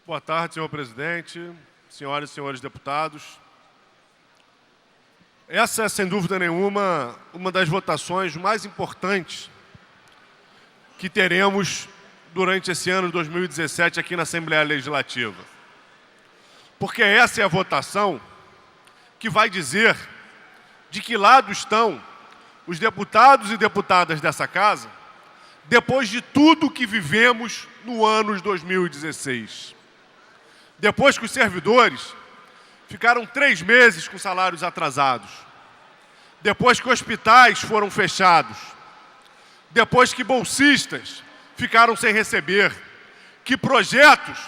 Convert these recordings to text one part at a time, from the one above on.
Boa tarde, senhor presidente, senhoras e senhores deputados. Essa é, sem dúvida nenhuma, uma das votações mais importantes que teremos durante esse ano de 2017 aqui na Assembleia Legislativa. Porque essa é a votação que vai dizer de que lado estão os deputados e deputadas dessa casa depois de tudo que vivemos no ano de 2016. Depois que os servidores ficaram 3 meses com salários atrasados, depois que hospitais foram fechados, depois que bolsistas ficaram sem receber, que projetos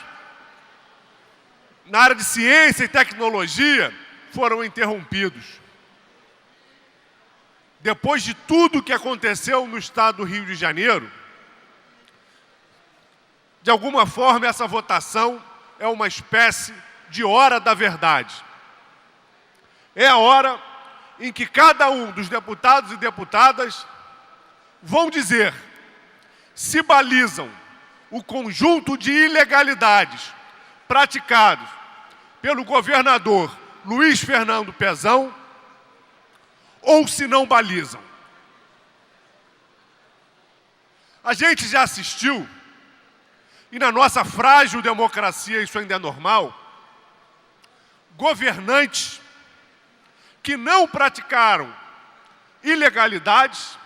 na área de ciência e tecnologia foram interrompidos. Depois de tudo que aconteceu no estado do Rio de Janeiro, de alguma forma essa votação é uma espécie de hora da verdade. É a hora em que cada um dos deputados e deputadas vão dizer se balizam o conjunto de ilegalidades praticados pelo governador Luiz Fernando Pezão ou se não balizam. A gente já assistiu, e na nossa frágil democracia isso ainda é normal, governantes que não praticaram ilegalidades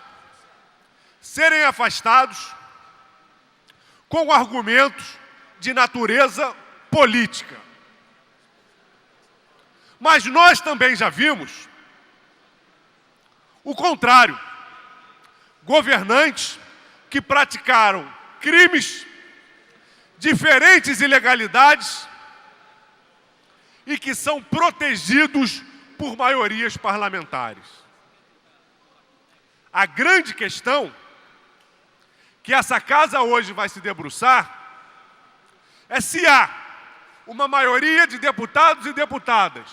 serem afastados com argumentos de natureza política. Mas nós também já vimos o contrário. Governantes que praticaram crimes, diferentes ilegalidades e que são protegidos por maiorias parlamentares. A grande questão que essa casa hoje vai se debruçar é se há uma maioria de deputados e deputadas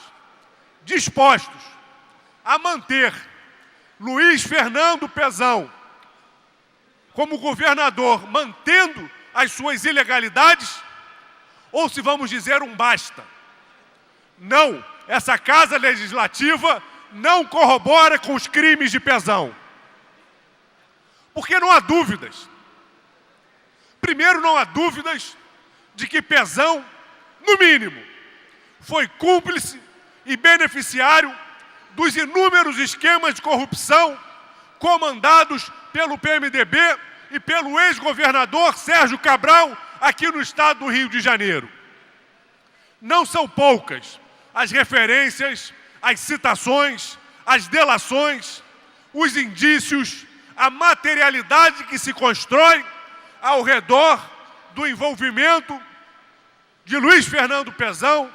dispostos a manter Luiz Fernando Pezão como governador, mantendo as suas ilegalidades, ou se vamos dizer um basta. Não, essa Casa Legislativa não corrobora com os crimes de Pezão. Porque não há dúvidas. Primeiro, não há dúvidas de que Pezão, no mínimo, foi cúmplice e beneficiário dos inúmeros esquemas de corrupção comandados pelo PMDB e pelo ex-governador Sérgio Cabral aqui no estado do Rio de Janeiro. Não são poucas as referências, as citações, as delações, os indícios, a materialidade que se constrói ao redor do envolvimento de Luiz Fernando Pezão,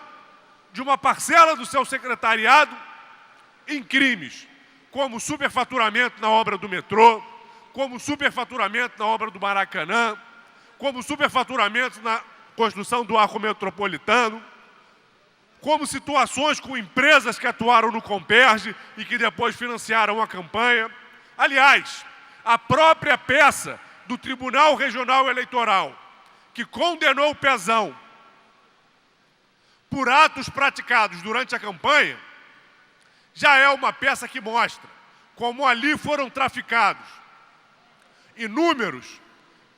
de uma parcela do seu secretariado, em crimes como superfaturamento na obra do metrô, como superfaturamento na obra do Maracanã, como superfaturamento na construção do arco metropolitano, como situações com empresas que atuaram no Comperj e que depois financiaram a campanha. Aliás, a própria peça do Tribunal Regional Eleitoral, que condenou o Pezão por atos praticados durante a campanha, já é uma peça que mostra como ali foram traficados inúmeros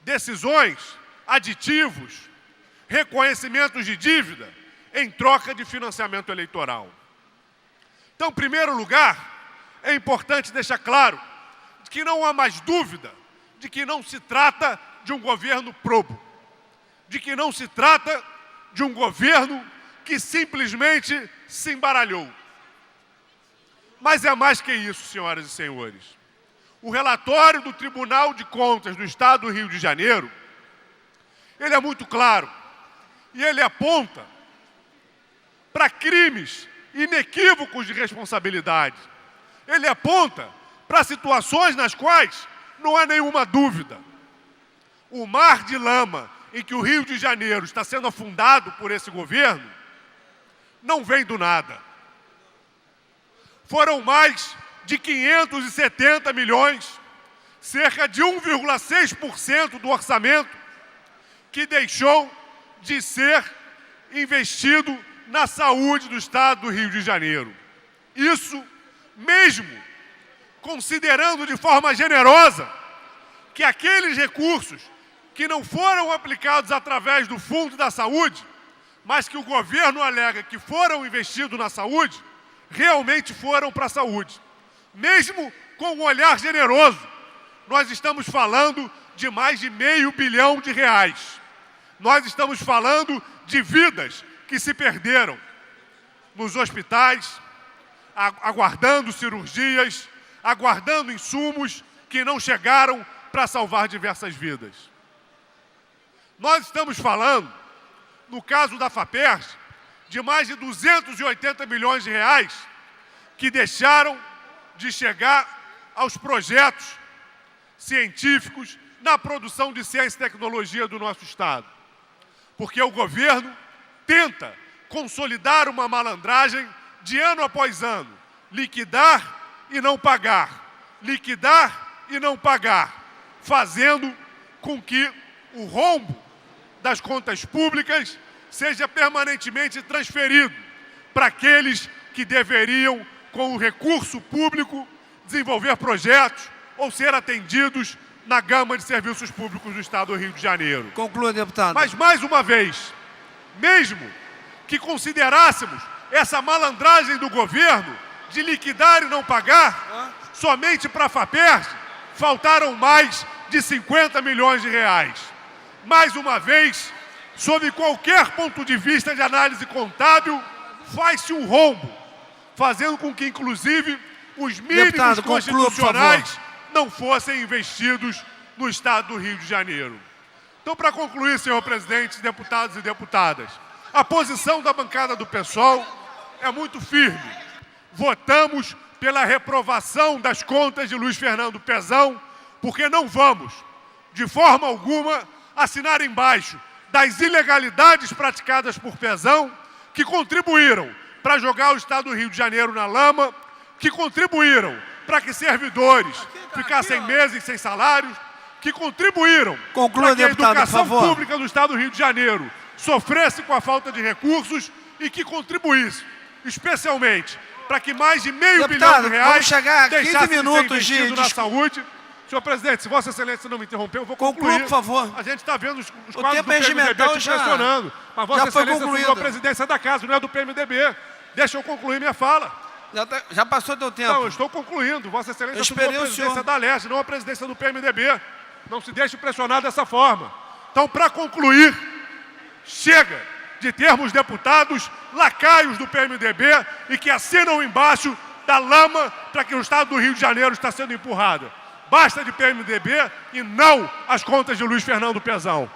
decisões, aditivos, reconhecimentos de dívida em troca de financiamento eleitoral. Então, em primeiro lugar, é importante deixar claro que não há mais dúvida de que não se trata de um governo probo, de que não se trata de um governo que simplesmente se embaralhou. Mas é mais que isso, senhoras e senhores. O relatório do Tribunal de Contas do Estado do Rio de Janeiro, ele é muito claro e ele aponta para crimes inequívocos de responsabilidade. Ele aponta para situações nas quais não há nenhuma dúvida. O mar de lama em que o Rio de Janeiro está sendo afundado por esse governo não vem do nada. Foram mais de 570 milhões, cerca de 1,6% do orçamento, que deixou de ser investido na saúde do Estado do Rio de Janeiro. Isso mesmo considerando de forma generosa que aqueles recursos que não foram aplicados através do Fundo da Saúde, mas que o governo alega que foram investidos na saúde, realmente foram para a saúde. Mesmo com um olhar generoso, nós estamos falando de mais de R$500 bilhão. Nós estamos falando de vidas que se perderam nos hospitais, aguardando cirurgias, aguardando insumos que não chegaram para salvar diversas vidas. Nós estamos falando, no caso da FAPERJ, de mais de R$280 milhões que deixaram de chegar aos projetos científicos na produção de ciência e tecnologia do nosso Estado. Porque o governo tenta consolidar uma malandragem de ano após ano, liquidar e não pagar, liquidar e não pagar, fazendo com que o rombo das contas públicas seja permanentemente transferido para aqueles que deveriam, com o recurso público, desenvolver projetos ou ser atendidos na gama de serviços públicos do Estado do Rio de Janeiro. Conclua, deputado. Mas, mais uma vez, mesmo que considerássemos essa malandragem do governo de liquidar e não pagar, somente para a FAPERJ faltaram mais de R$50 milhões. Mais uma vez, sob qualquer ponto de vista de análise contábil, faz-se um rombo, fazendo com que, inclusive, os mínimos deputado, constitucionais não fossem investidos no Estado do Rio de Janeiro. Então, para concluir, senhor presidente, deputados e deputadas, a posição da bancada do PSOL é muito firme. Votamos pela reprovação das contas de Luiz Fernando Pezão, porque não vamos, de forma alguma, assinar embaixo das ilegalidades praticadas por Pezão, que contribuíram para jogar o Estado do Rio de Janeiro na lama, que contribuíram para que servidores ficassem meses sem salários, que contribuíram para que a educação pública do Estado do Rio de Janeiro sofresse com a falta de recursos e que contribuísse, especialmente, para que mais de R$500 bilhão deixassem de ser investido na saúde. Senhor presidente, se Vossa Excelência não me interromper, eu vou concluir. Conclua, por favor. A gente está vendo os quadros do PMDB te pressionando. Mas Vossa Excelência assumiu a presidência da casa, não é do PMDB. Deixa eu concluir minha fala. Já passou teu tempo. Não, eu estou concluindo. Vossa Excelência assumiu a presidência da Leste, não a presidência do PMDB. Não se deixe pressionar dessa forma. Então, para concluir, chega de termos deputados lacaios do PMDB e que assinam embaixo da lama para que o Estado do Rio de Janeiro está sendo empurrado. Basta de PMDB e não as contas de Luiz Fernando Pezão.